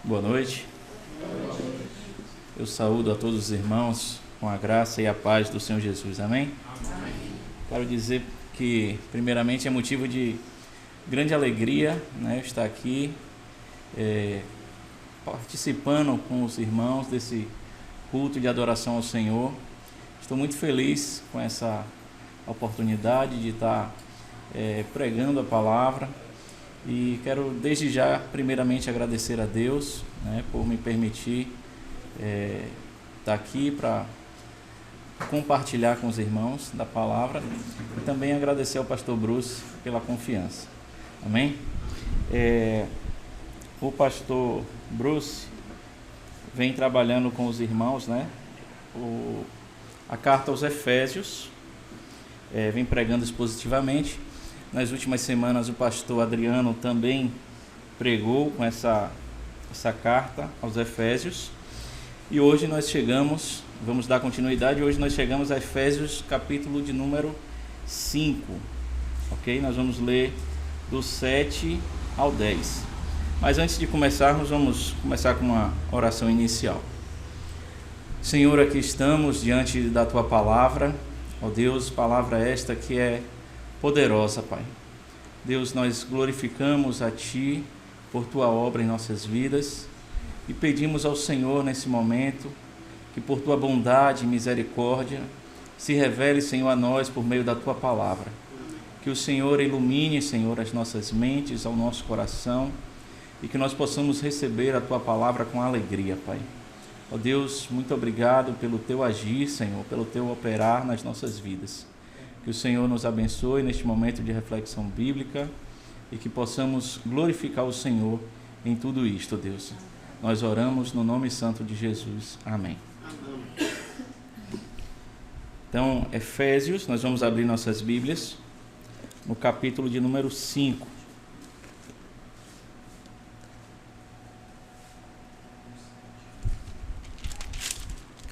Boa noite. Eu saúdo a todos os irmãos com a graça e a paz do Senhor Jesus. Amém? Quero dizer que, primeiramente, é motivo de grande alegria, estar aqui participando com os irmãos desse culto de adoração ao Senhor. Estou muito feliz com essa oportunidade de estar pregando a palavra. E quero desde já, primeiramente, agradecer a Deus, por me permitir estar aqui para compartilhar com os irmãos da palavra e também agradecer ao pastor Bruce pela confiança. Amém? O pastor Bruce vem trabalhando com os irmãos, a carta aos Efésios, vem pregando expositivamente. Nas últimas semanas o pastor Adriano também pregou com essa carta aos Efésios. E hoje nós vamos dar continuidade, hoje nós chegamos a Efésios capítulo de número 5. Ok? Nós vamos ler do 7 ao 10. Mas antes de começarmos, vamos começar com uma oração inicial. Senhor, aqui estamos diante da Tua palavra. Ó Deus, palavra esta que é poderosa, Pai. Deus, nós glorificamos a Ti por Tua obra em nossas vidas e pedimos ao Senhor nesse momento que por Tua bondade e misericórdia se revele, Senhor, a nós por meio da Tua palavra. Que o Senhor ilumine, Senhor, as nossas mentes, ao nosso coração e que nós possamos receber a Tua palavra com alegria, Pai. Ó Deus, muito obrigado pelo Teu agir, Senhor, pelo Teu operar nas nossas vidas. Que o Senhor nos abençoe neste momento de reflexão bíblica e que possamos glorificar o Senhor em tudo isto, Deus. Nós oramos no nome santo de Jesus. Amém. Então, Efésios, nós vamos abrir nossas Bíblias no capítulo de número 5.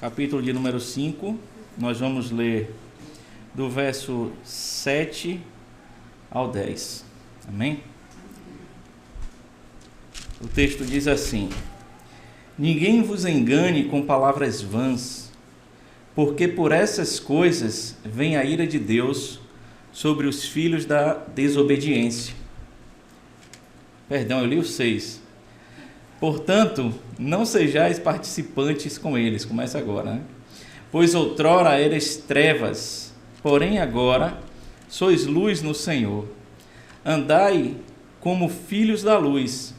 Capítulo de número 5, nós vamos ler do verso 7 ao 10. Amém? O texto diz assim: Ninguém vos engane com palavras vãs, porque por essas coisas vem a ira de Deus sobre os filhos da desobediência. Perdão, eu li o 6. Portanto, não sejais participantes com eles. Começa agora, Pois outrora eres trevas, porém agora sois luz no Senhor. Andai como filhos da luz,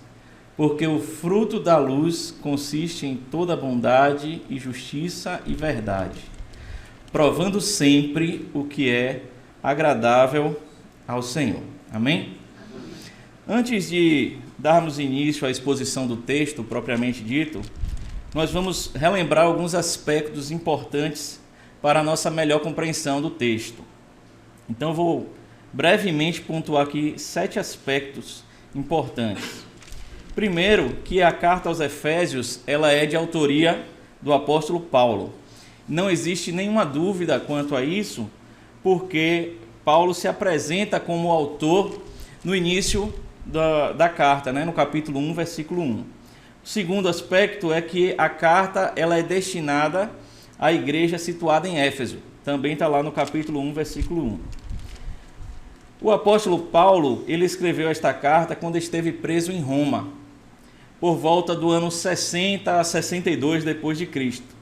porque o fruto da luz consiste em toda bondade e justiça e verdade, provando sempre o que é agradável ao Senhor. Amém? Antes de darmos início à exposição do texto propriamente dito, nós vamos relembrar alguns aspectos importantes para a nossa melhor compreensão do texto. Então, vou brevemente pontuar aqui 7 aspectos importantes. Primeiro, que a carta aos Efésios ela é de autoria do apóstolo Paulo. Não existe nenhuma dúvida quanto a isso, porque Paulo se apresenta como autor no início da carta, no capítulo 1, versículo 1. O segundo aspecto é que a carta ela é destinada à igreja situada em Éfeso. Também está lá no capítulo 1, versículo 1. O apóstolo Paulo, ele escreveu esta carta quando esteve preso em Roma, por volta do ano 60 a 62 depois de Cristo.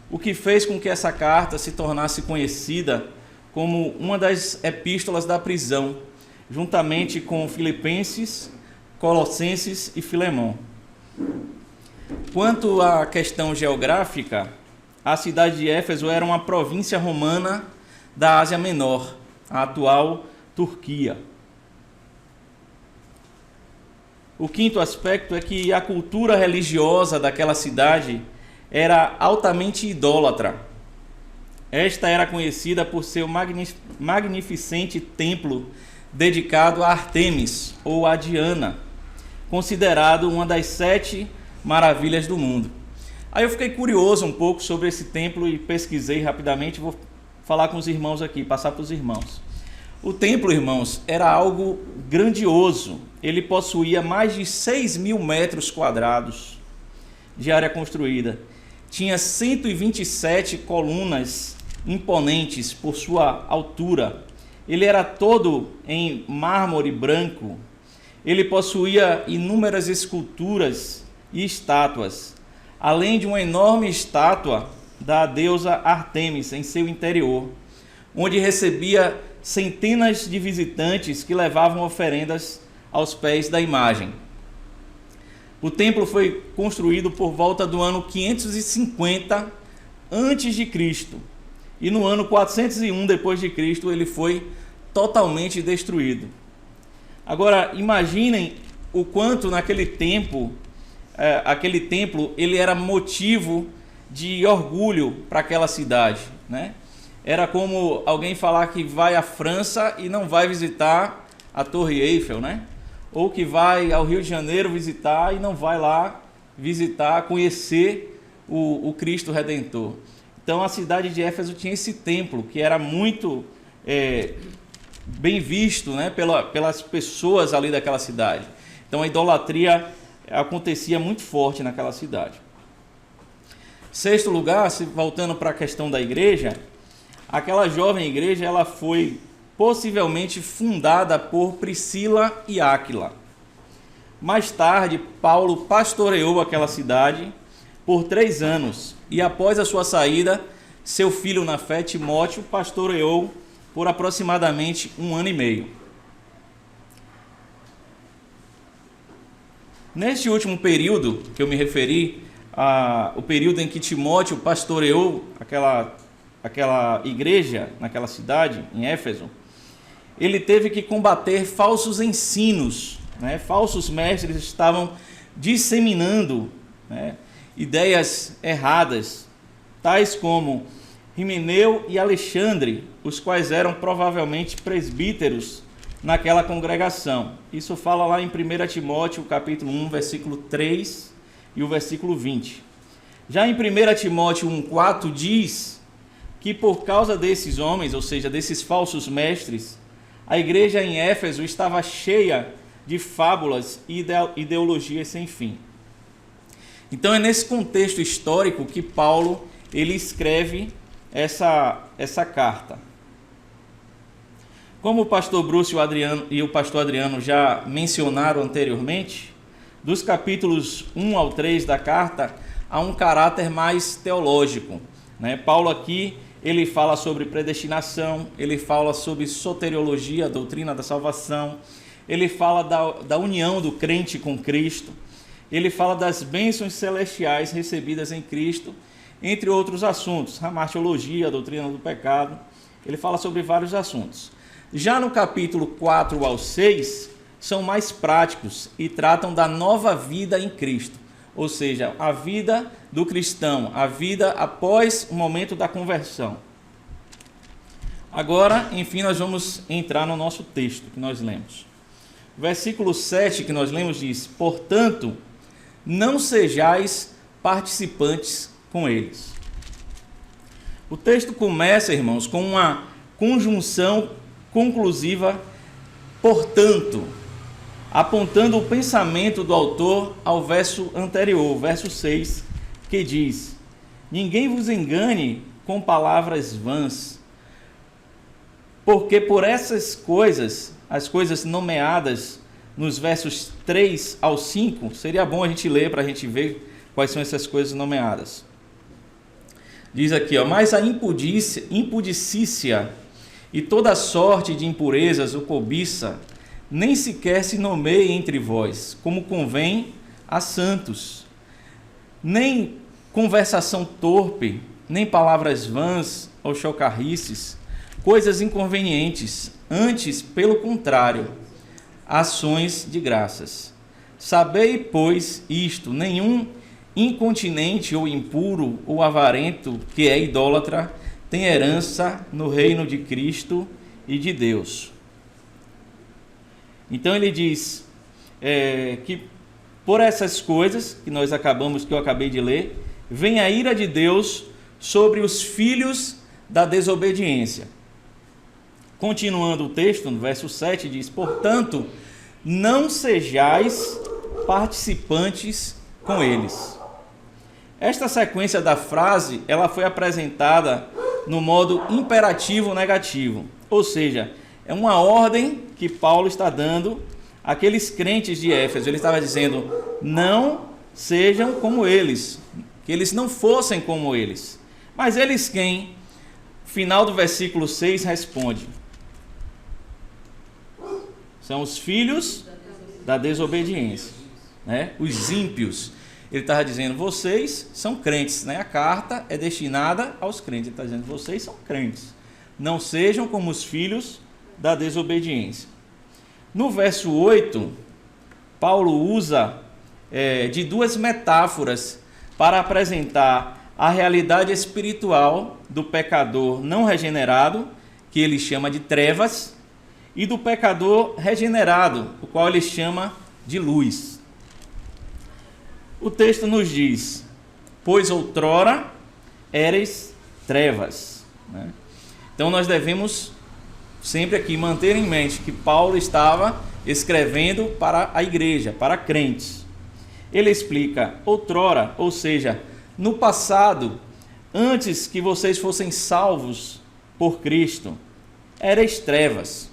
O que fez com que essa carta se tornasse conhecida como uma das epístolas da prisão, juntamente com Filipenses, Colossenses e Filemão. Quanto à questão geográfica, a cidade de Éfeso era uma província romana da Ásia Menor, a atual Turquia. O quinto aspecto é que a cultura religiosa daquela cidade era altamente idólatra. Esta era conhecida por seu magnificente templo dedicado a Ártemis ou a Diana, considerado uma das 7 maravilhas do mundo. Aí eu fiquei curioso um pouco sobre esse templo e pesquisei rapidamente, vou falar com os irmãos aqui, passar para os irmãos. O templo, irmãos, era algo grandioso. Ele possuía mais de 6.000 metros quadrados. de área construída. Tinha 127 colunas imponentes por sua altura. Ele era todo em mármore branco. Ele possuía inúmeras esculturas e estátuas, além de uma enorme estátua da deusa Ártemis em seu interior, onde recebia centenas de visitantes que levavam oferendas aos pés da imagem. O templo foi construído por volta do ano 550 a.C. e no ano 401 depois de Cristo ele foi totalmente destruído. Agora, imaginem o quanto naquele tempo, aquele templo, ele era motivo de orgulho para aquela cidade, né? Era como alguém falar que vai à França e não vai visitar a Torre Eiffel, né? Ou que vai ao Rio de Janeiro visitar e não vai lá visitar, conhecer o Cristo Redentor. Então a cidade de Éfeso tinha esse templo que era muito bem visto, né, pelas pessoas ali daquela cidade. Então a idolatria acontecia muito forte naquela cidade. Sexto lugar, voltando para a questão da igreja, aquela jovem igreja ela foi possivelmente fundada por Priscila e Áquila. Mais tarde, Paulo pastoreou aquela cidade por 3 anos e após a sua saída, seu filho na fé, Timóteo, pastoreou por aproximadamente 1 ano e meio. Neste último período que eu me referi, o período em que Timóteo pastoreou aquela igreja naquela cidade, em Éfeso, ele teve que combater falsos ensinos, né? Falsos mestres estavam disseminando, né, ideias erradas, tais como Himeneu e Alexandre, os quais eram provavelmente presbíteros naquela congregação. Isso fala lá em 1 Timóteo, capítulo 1, versículo 3 e o versículo 20. Já em 1 Timóteo 1,4 diz que por causa desses homens, ou seja, desses falsos mestres, a igreja em Éfeso estava cheia de fábulas e ideologias sem fim. Então é nesse contexto histórico que Paulo ele escreve essa carta. Como o pastor Bruce e o pastor Adriano já mencionaram anteriormente, dos capítulos 1 ao 3 da carta, há um caráter mais teológico, né? Paulo aqui ele fala sobre predestinação, ele fala sobre soteriologia, a doutrina da salvação, ele fala da união do crente com Cristo, ele fala das bênçãos celestiais recebidas em Cristo, entre outros assuntos, a martiologia, a doutrina do pecado, ele fala sobre vários assuntos. Já no capítulo 4 ao 6, são mais práticos e tratam da nova vida em Cristo, ou seja, a vida do cristão, a vida após o momento da conversão. Agora, enfim, nós vamos entrar no nosso texto que nós lemos. O versículo 7 que nós lemos diz: portanto, não sejais participantes com eles. O texto começa, irmãos, com uma conjunção conclusiva, portanto, apontando o pensamento do autor ao verso anterior, verso 6, que diz: ninguém vos engane com palavras vãs, porque por essas coisas, as coisas nomeadas nos versos 3 ao 5, seria bom a gente ler para a gente ver quais são essas coisas nomeadas. Diz aqui, mas a impudicícia e toda sorte de impurezas ou cobiça nem sequer se nomeie entre vós, como convém a santos. Nem conversação torpe, nem palavras vãs ou chocarrices, coisas inconvenientes, antes, pelo contrário, ações de graças. Sabei, pois, isto: nenhum incontinente ou impuro ou avarento que é idólatra tem herança no reino de Cristo e de Deus. Então ele diz que por essas coisas que eu acabei de ler, vem a ira de Deus sobre os filhos da desobediência. Continuando o texto, no verso 7 diz: portanto, não sejais participantes com eles. Esta sequência da frase, ela foi apresentada no modo imperativo negativo, ou seja, é uma ordem que Paulo está dando àqueles crentes de Éfeso. Ele estava dizendo, não sejam como eles, que eles não fossem como eles. Mas eles quem? Final do versículo 6 responde. São os filhos da desobediência, né? Os ímpios. Ele estava dizendo, vocês são crentes, né? A carta é destinada aos crentes. Ele está dizendo, vocês são crentes. Não sejam como os filhos da desobediência. No verso 8, Paulo usa de duas metáforas para apresentar a realidade espiritual do pecador não regenerado, que ele chama de trevas, e do pecador regenerado, o qual ele chama de luz. O texto nos diz, pois outrora éreis trevas, né? Então nós devemos sempre aqui manter em mente que Paulo estava escrevendo para a igreja, para crentes. Ele explica, outrora, ou seja, no passado, antes que vocês fossem salvos por Cristo, éreis trevas.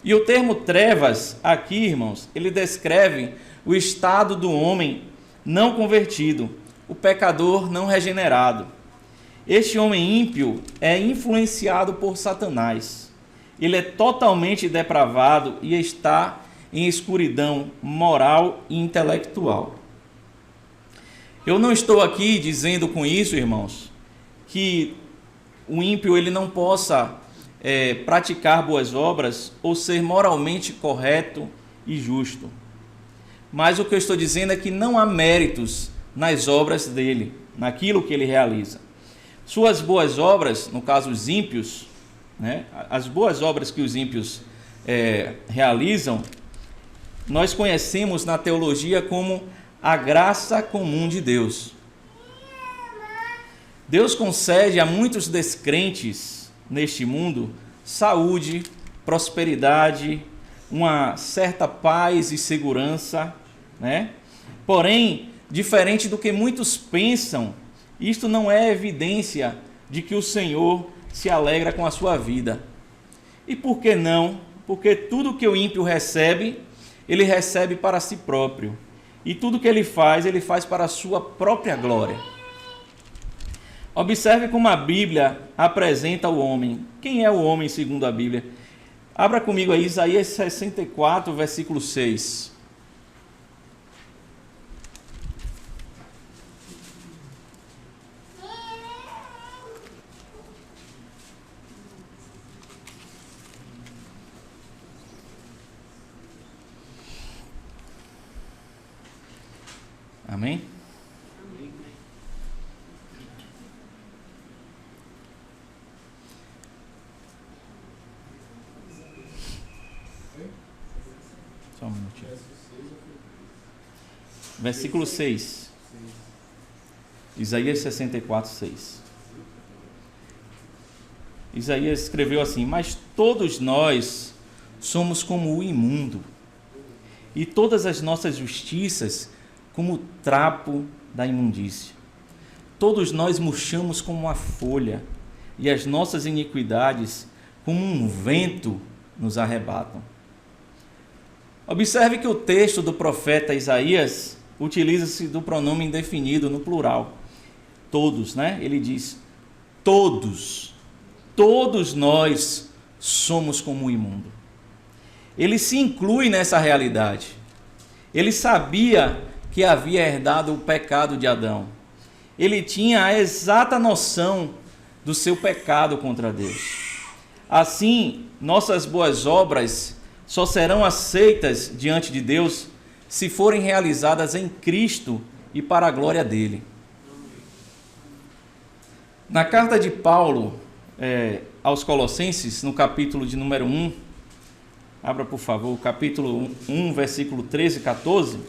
E o termo trevas, aqui, irmãos, ele descreve o estado do homem não convertido, o pecador não regenerado. Este homem ímpio é influenciado por Satanás. Ele é totalmente depravado e está em escuridão moral e intelectual. Eu não estou aqui dizendo com isso, irmãos, que o ímpio ele não possa praticar boas obras ou ser moralmente correto e justo. Mas o que eu estou dizendo é que não há méritos nas obras dele, naquilo que ele realiza. Suas boas obras, no caso os ímpios, né, as boas obras que os ímpios realizam, nós conhecemos na teologia como a graça comum de Deus. Deus concede a muitos descrentes neste mundo saúde, prosperidade, uma certa paz e segurança, né? Porém, diferente do que muitos pensam, isto não é evidência de que o Senhor se alegra com a sua vida. E por que não? Porque tudo que o ímpio recebe, ele recebe para si próprio. E tudo que ele faz para a sua própria glória. Observe como a Bíblia apresenta o homem. Quem é o homem segundo a Bíblia? Abra comigo aí Isaías 64, versículo 6. Amém? Só um minutinho. Versículo 6. Isaías 64, 6. Isaías escreveu assim: mas todos nós somos como o imundo, e todas as nossas justiças como o trapo da imundícia. Todos nós murchamos como uma folha, e as nossas iniquidades como um vento nos arrebatam. Observe que o texto do profeta Isaías utiliza-se do pronome indefinido no plural. Todos, né? Ele diz, todos nós somos como o imundo. Ele se inclui nessa realidade. Ele sabia que havia herdado o pecado de Adão. Ele tinha a exata noção do seu pecado contra Deus. Assim, nossas boas obras só serão aceitas diante de Deus se forem realizadas em Cristo e para a glória dele. Na carta de Paulo aos Colossenses, no capítulo de número 1, abra por favor, capítulo 1, versículo 13 e 14,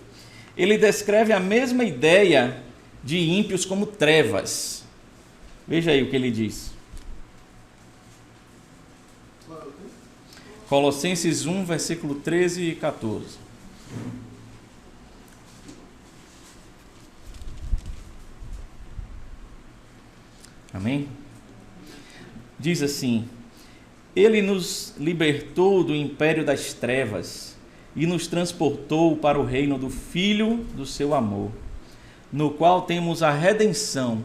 ele descreve a mesma ideia de ímpios como trevas. Veja aí o que ele diz. Colossenses 1, versículo 13 e 14. Amém? Diz assim: Ele nos libertou do império das trevas e nos transportou para o reino do Filho do seu amor, no qual temos a redenção,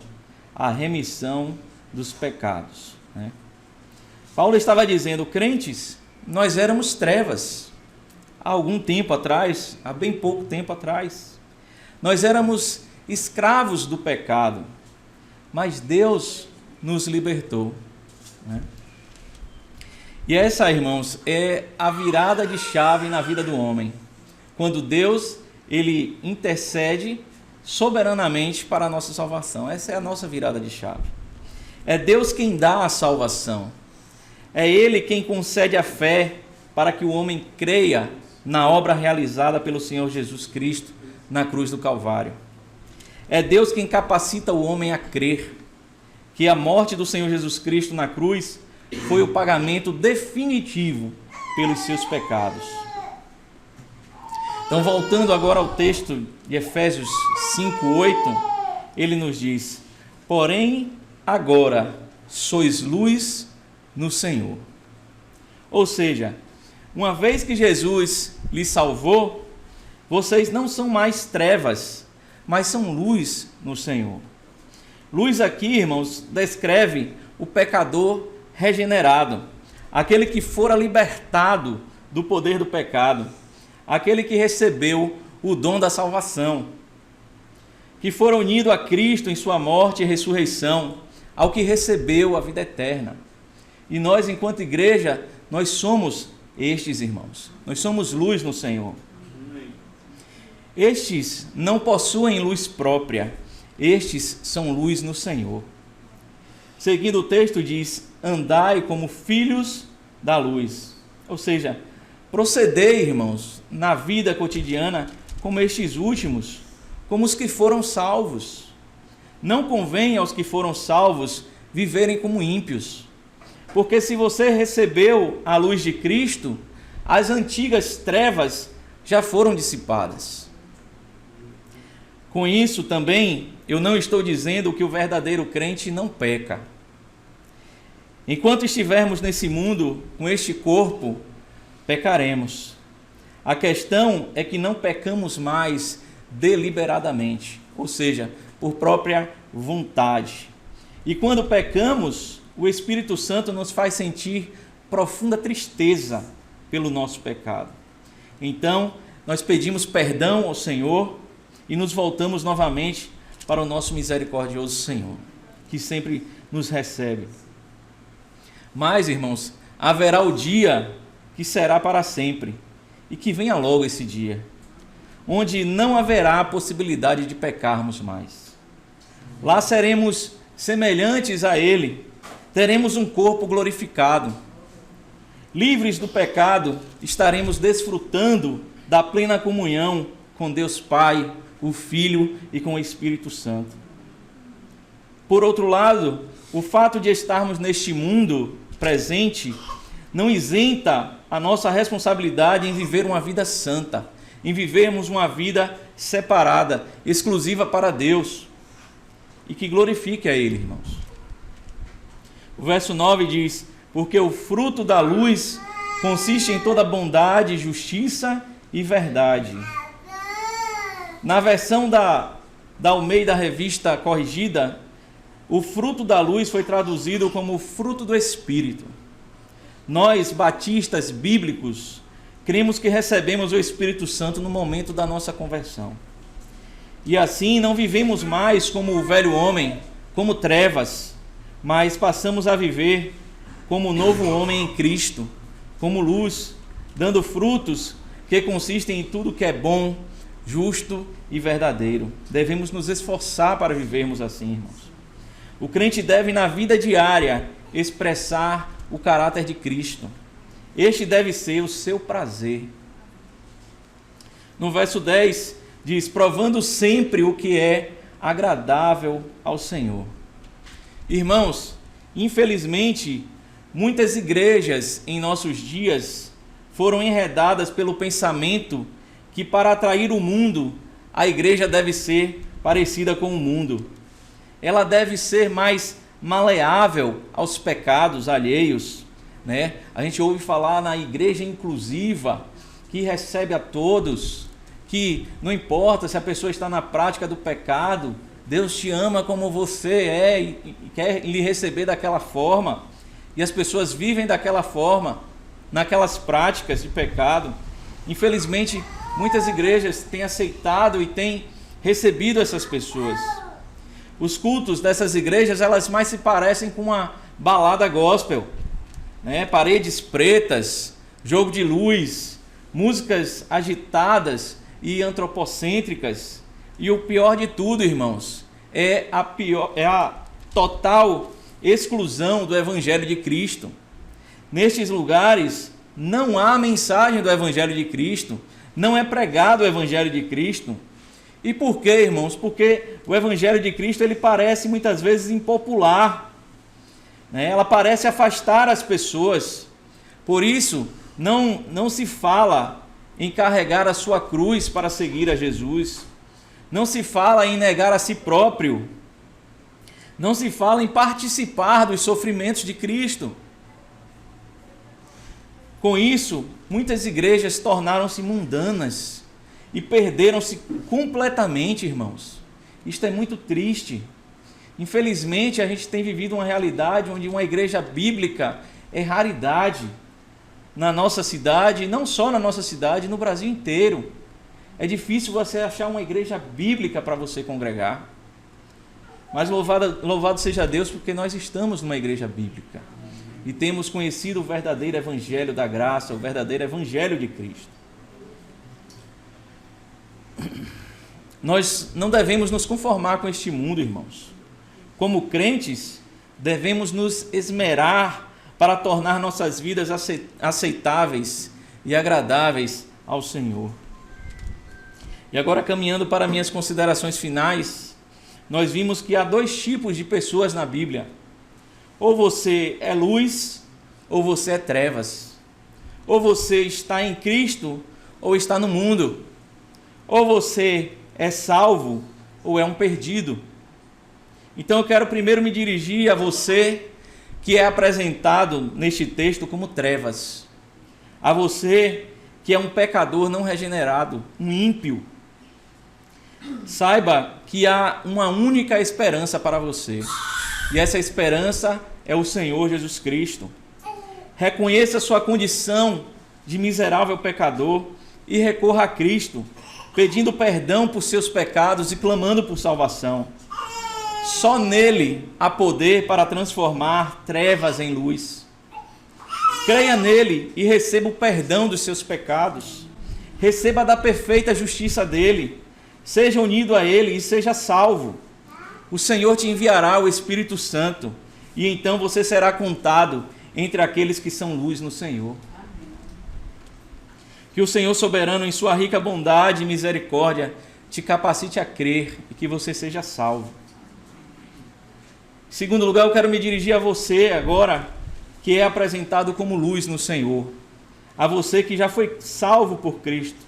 a remissão dos pecados. Né? Paulo estava dizendo: crentes, nós éramos trevas há algum tempo atrás, há bem pouco tempo atrás. Nós éramos escravos do pecado, mas Deus nos libertou. Né? E essa, irmãos, é a virada de chave na vida do homem. Quando Deus, ele intercede soberanamente para a nossa salvação. Essa é a nossa virada de chave. É Deus quem dá a salvação. É Ele quem concede a fé para que o homem creia na obra realizada pelo Senhor Jesus Cristo na cruz do Calvário. É Deus quem capacita o homem a crer que a morte do Senhor Jesus Cristo na cruz foi o pagamento definitivo pelos seus pecados. Então, voltando agora ao texto de Efésios 5:8, ele nos diz: porém, agora sois luz no Senhor. Ou seja, uma vez que Jesus lhes salvou, vocês não são mais trevas, mas são luz no Senhor. Luz aqui, irmãos, descreve o pecador regenerado, aquele que fora libertado do poder do pecado, aquele que recebeu o dom da salvação, que fora unido a Cristo em sua morte e ressurreição, ao que recebeu a vida eterna. E nós, enquanto igreja, nós somos estes irmãos, nós somos luz no Senhor. Estes não possuem luz própria, estes são luz no Senhor. Seguindo o texto diz: andai como filhos da luz. Ou seja, procedei, irmãos, na vida cotidiana como estes últimos, como os que foram salvos. Não convém aos que foram salvos viverem como ímpios, porque se você recebeu a luz de Cristo, as antigas trevas já foram dissipadas. Com isso também, eu não estou dizendo que o verdadeiro crente não peca. Enquanto estivermos nesse mundo, com este corpo, pecaremos. A questão é que não pecamos mais deliberadamente, ou seja, por própria vontade. E quando pecamos, o Espírito Santo nos faz sentir profunda tristeza pelo nosso pecado. Então, nós pedimos perdão ao Senhor e nos voltamos novamente para o nosso misericordioso Senhor, que sempre nos recebe. Mas, irmãos, haverá o dia que será para sempre, e que venha logo esse dia, onde não haverá possibilidade de pecarmos mais. Lá seremos semelhantes a Ele, teremos um corpo glorificado. Livres do pecado, estaremos desfrutando da plena comunhão com Deus Pai, o Filho e com o Espírito Santo. Por outro lado, o fato de estarmos neste mundo presente não isenta a nossa responsabilidade em viver uma vida santa, em vivermos uma vida separada, exclusiva para Deus e que glorifique a Ele, irmãos. O verso 9 diz: porque o fruto da luz consiste em toda bondade, justiça e verdade. Na versão da Almeida Revista Corrigida, o fruto da luz foi traduzido como fruto do Espírito. Nós, batistas bíblicos, cremos que recebemos o Espírito Santo no momento da nossa conversão. E assim não vivemos mais como o velho homem, como trevas, mas passamos a viver como o novo homem em Cristo, como luz, dando frutos que consistem em tudo que é bom, justo e verdadeiro. Devemos nos esforçar para vivermos assim, irmãos. O crente deve, na vida diária, expressar o caráter de Cristo. Este deve ser o seu prazer. No verso 10, diz: provando sempre o que é agradável ao Senhor. Irmãos, infelizmente, muitas igrejas em nossos dias foram enredadas pelo pensamento que para atrair o mundo, a igreja deve ser parecida com o mundo. Ela deve ser mais maleável aos pecados alheios, né? A gente ouve falar na igreja inclusiva, que recebe a todos, que não importa se a pessoa está na prática do pecado, Deus te ama como você é e quer lhe receber daquela forma. E as pessoas vivem daquela forma, naquelas práticas de pecado. Infelizmente, muitas igrejas têm aceitado e têm recebido essas pessoas. Os cultos dessas igrejas, elas mais se parecem com uma balada gospel, né? Paredes pretas, jogo de luz, músicas agitadas e antropocêntricas. E o pior de tudo, irmãos, é a total exclusão do Evangelho de Cristo. Nestes lugares não há mensagem do Evangelho de Cristo, não é pregado o Evangelho de Cristo. E por quê, irmãos? Porque o Evangelho de Cristo ele parece muitas vezes impopular, né? Ela parece afastar as pessoas. Por isso, não se fala em carregar a sua cruz para seguir a Jesus. Não se fala em negar a si próprio. Não se fala em participar dos sofrimentos de Cristo. Com isso, muitas igrejas tornaram-se mundanas e perderam-se completamente, irmãos. Isto é muito triste. Infelizmente, a gente tem vivido uma realidade onde uma igreja bíblica é raridade na nossa cidade, e não só na nossa cidade, no Brasil inteiro. É difícil você achar uma igreja bíblica para você congregar. Mas louvado seja Deus, porque nós estamos numa igreja bíblica e temos conhecido o verdadeiro evangelho da graça, o verdadeiro evangelho de Cristo. Nós não devemos nos conformar com este mundo, irmãos. Como crentes, devemos nos esmerar para tornar nossas vidas aceitáveis e agradáveis ao Senhor. E agora, caminhando para minhas considerações finais, nós vimos que há dois tipos de pessoas na Bíblia. Ou você é luz, ou você é trevas. Ou você está em Cristo, ou está no mundo. Ou você é salvo, ou é um perdido. Então eu quero primeiro me dirigir a você que é apresentado neste texto como trevas. A você que é um pecador não regenerado, um ímpio. Saiba que há uma única esperança para você. E essa esperança é o Senhor Jesus Cristo. Reconheça sua condição de miserável pecador e recorra a Cristo, pedindo perdão por seus pecados e clamando por salvação. Só nele há poder para transformar trevas em luz. Creia nele e receba o perdão dos seus pecados. Receba da perfeita justiça dele. Seja unido a ele e seja salvo. O Senhor te enviará o Espírito Santo e então você será contado entre aqueles que são luz no Senhor. Que o Senhor soberano, em sua rica bondade e misericórdia, te capacite a crer e que você seja salvo. Em segundo lugar, eu quero me dirigir a você agora, que é apresentado como luz no Senhor. A você que já foi salvo por Cristo.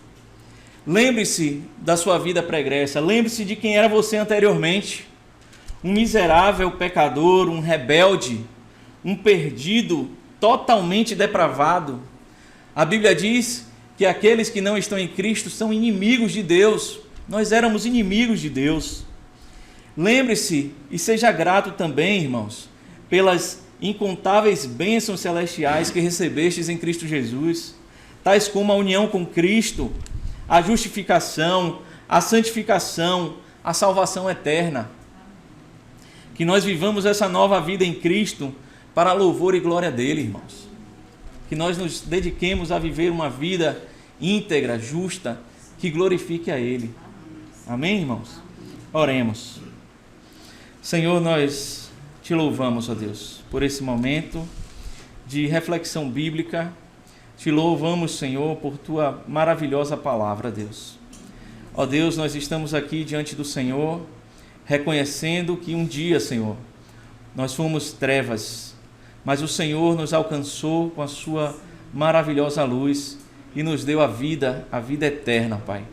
Lembre-se da sua vida pregressa, lembre-se de quem era você anteriormente. Um miserável pecador, um rebelde, um perdido, totalmente depravado. A Bíblia diz que aqueles que não estão em Cristo são inimigos de Deus. Nós éramos inimigos de Deus. Lembre-se e seja grato também, irmãos, pelas incontáveis bênçãos celestiais que recebestes em Cristo Jesus, tais como a união com Cristo, a justificação, a santificação, a salvação eterna. Que nós vivamos essa nova vida em Cristo para a louvor e glória dele, irmãos. Que nós nos dediquemos a viver uma vida íntegra, justa, que glorifique a ele. Amém, irmãos? Oremos. Senhor, nós te louvamos, ó Deus, por esse momento de reflexão bíblica. Te louvamos, Senhor, por tua maravilhosa palavra, Deus. Ó Deus, nós estamos aqui diante do Senhor, reconhecendo que um dia, Senhor, nós fomos trevas, mas o Senhor nos alcançou com a sua maravilhosa luz e nos deu a vida eterna, Pai.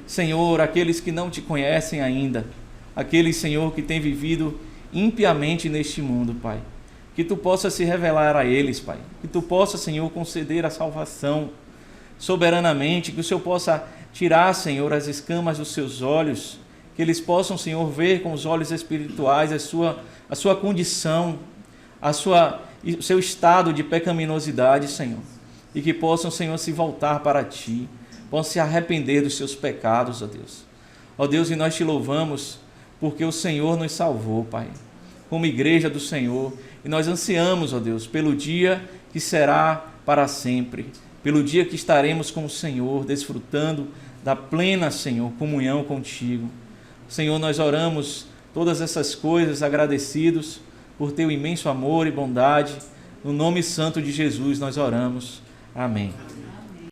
Senhor, aqueles que não te conhecem ainda, aqueles, Senhor, que têm vivido impiamente neste mundo, Pai. Que Tu possa se revelar a eles, Pai. Que Tu possa, Senhor, conceder a salvação soberanamente. Que o Senhor possa tirar, Senhor, as escamas dos seus olhos. Que eles possam, Senhor, ver com os olhos espirituais a sua condição, o seu estado de pecaminosidade, Senhor. E que possam, Senhor, se voltar para Ti. Possam se arrepender dos seus pecados, ó Deus. Ó Deus, e nós Te louvamos porque o Senhor nos salvou, Pai, como igreja do Senhor. E nós ansiamos, ó Deus, pelo dia que será para sempre, pelo dia que estaremos com o Senhor, desfrutando da plena, Senhor, comunhão contigo. Senhor, nós oramos todas essas coisas agradecidos por Teu imenso amor e bondade. No nome santo de Jesus nós oramos. Amém.